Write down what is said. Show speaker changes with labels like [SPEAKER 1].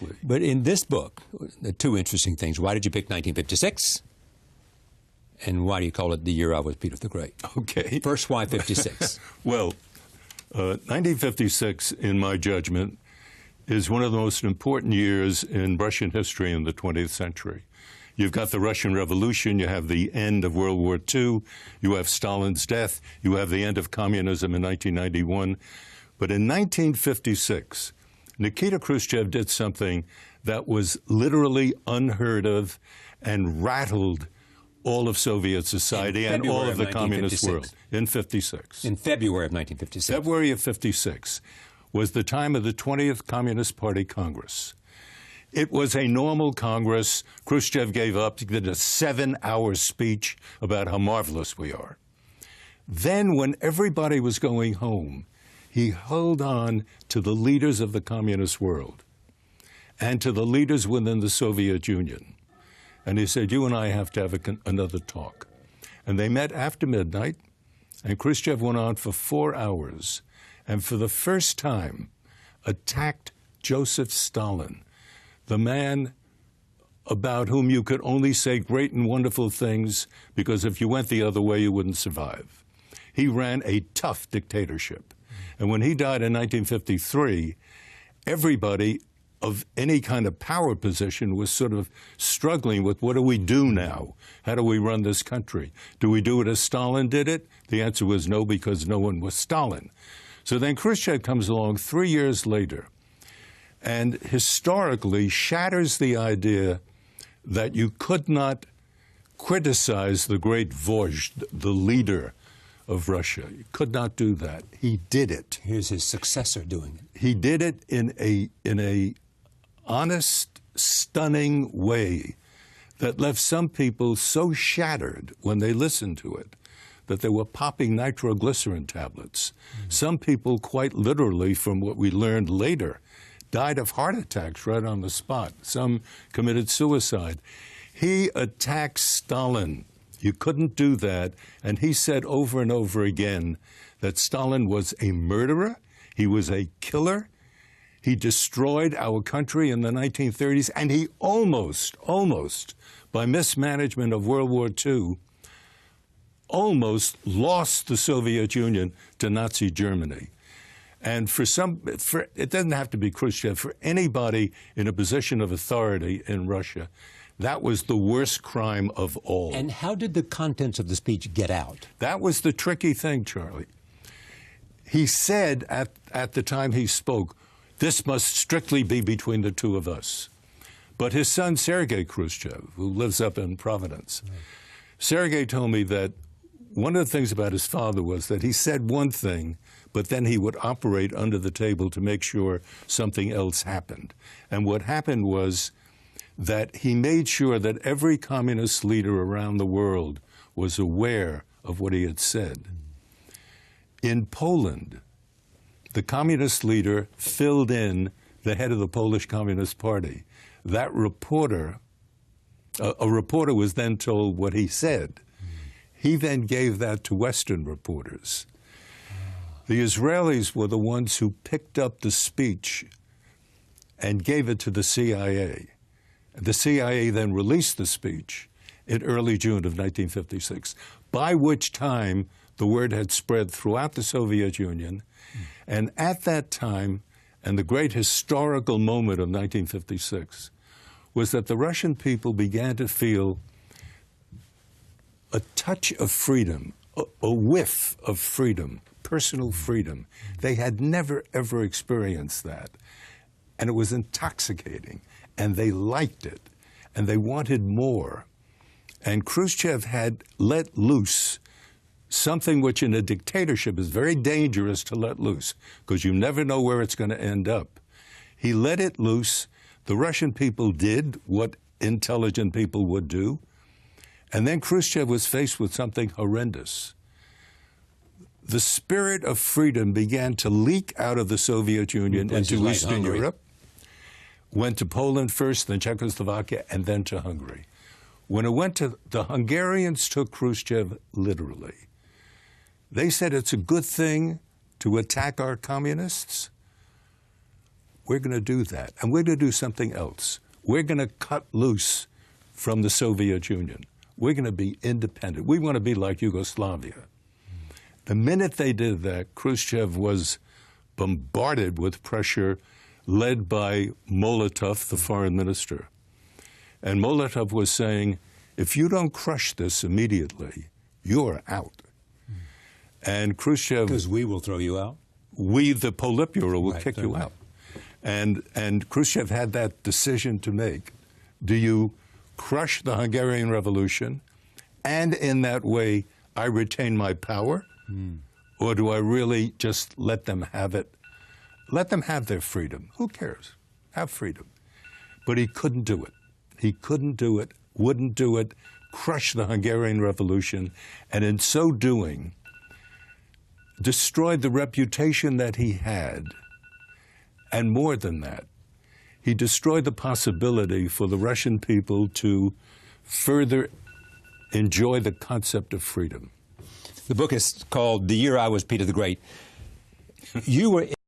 [SPEAKER 1] Exactly.
[SPEAKER 2] But in this book, the two interesting things. Why did you pick 1956? And why do you call it the year I was Peter the Great?
[SPEAKER 1] Okay.
[SPEAKER 2] First, why 56?
[SPEAKER 1] Well, 1956, in my judgment, is one of the most important years in Russian history in the 20th century. You've got the Russian Revolution, you have the end of World War II, you have Stalin's death, you have the end of communism in 1991. But in 1956, Nikita Khrushchev did something that was literally unheard of and rattled all of Soviet society and all of the communist world. In 56.
[SPEAKER 2] In February of 1956.
[SPEAKER 1] February of 56 was the time of the 20th Communist Party Congress. It was a normal Congress. Khrushchev gave up. He did a 7-hour speech about how marvelous we are. Then, when everybody was going home, he held on to the leaders of the communist world and to the leaders within the Soviet Union. And he said, you and I have to have another talk. And they met after midnight, and Khrushchev went on for 4 hours, and for the first time attacked Joseph Stalin, the man about whom you could only say great and wonderful things, because if you went the other way, you wouldn't survive. He ran a tough dictatorship. And when he died in 1953, everybody of any kind of power position was sort of struggling with, what do we do now? How do we run this country? Do we do it as Stalin did it? The answer was no, because no one was Stalin. So then Khrushchev comes along 3 years later and historically shatters the idea that you could not criticize the great Vozhd, the leader of Russia. You could not do that. He did it.
[SPEAKER 2] Here's his successor doing it.
[SPEAKER 1] He did it in a honest, stunning way that left some people so shattered when they listened to it that they were popping nitroglycerin tablets. Some people, quite literally, from what we learned later, died of heart attacks right on the spot. Some committed suicide. He attacked Stalin. You couldn't do that. And he said over and over again that Stalin was a murderer, he was a killer, he destroyed our country in the 1930s, and he almost, by mismanagement of World War II, almost lost the Soviet Union to Nazi Germany. And it doesn't have to be Khrushchev, for anybody in a position of authority in Russia, that was the worst crime of all.
[SPEAKER 2] And how did the contents of the speech get out?
[SPEAKER 1] That was the tricky thing, Charlie. He said at the time he spoke, this must strictly be between the two of us. But his son, Sergei Khrushchev, who lives up in Providence, Sergei told me that one of the things about his father was that he said one thing, but then he would operate under the table to make sure something else happened. And what happened was that he made sure that every communist leader around the world was aware of what he had said. In Poland, the communist leader filled in the head of the Polish Communist Party. That reporter, a reporter was then told what he said. He then gave that to Western reporters. The Israelis were the ones who picked up the speech and gave it to the CIA. The CIA then released the speech in early June of 1956, by which time the word had spread throughout the Soviet Union. And at that time, and the great historical moment of 1956, was that the Russian people began to feel a touch of freedom, a whiff of freedom, personal freedom. They had never, ever experienced that. And it was intoxicating. And they liked it. And they wanted more. And Khrushchev had let loose something which in a dictatorship is very dangerous to let loose, because you never know where it's going to end up. He let it loose. The Russian people did what intelligent people would do. And then Khrushchev was faced with something horrendous. The spirit of freedom began to leak out of the Soviet Union into Eastern Europe, went to Poland first, then Czechoslovakia, and then to Hungary. When it went to, the Hungarians took Khrushchev literally. They said it's a good thing to attack our communists. we're going to do that. And we're going to do something else. We're going to cut loose from the Soviet Union. We're going to be independent. We want to be like Yugoslavia. The minute they did that, Khrushchev was bombarded with pressure led by Molotov, the foreign minister. And Molotov was saying, if you don't crush this immediately, you're out. And Khrushchev...
[SPEAKER 2] Because we will throw you out?
[SPEAKER 1] We, the Politburo, will kick you out. And Khrushchev had that decision to make. Do you crush the Hungarian Revolution, and in that way I retain my power? Or do I really just let them have it? Let them have their freedom. Who cares? Have freedom. But he couldn't do it. He couldn't do it, wouldn't do it, crush the Hungarian Revolution, and in so doing, destroyed the reputation that he had. And more than that, he destroyed the possibility for the Russian people to further enjoy the concept of freedom.
[SPEAKER 2] The book is called The Year I Was Peter the Great. You were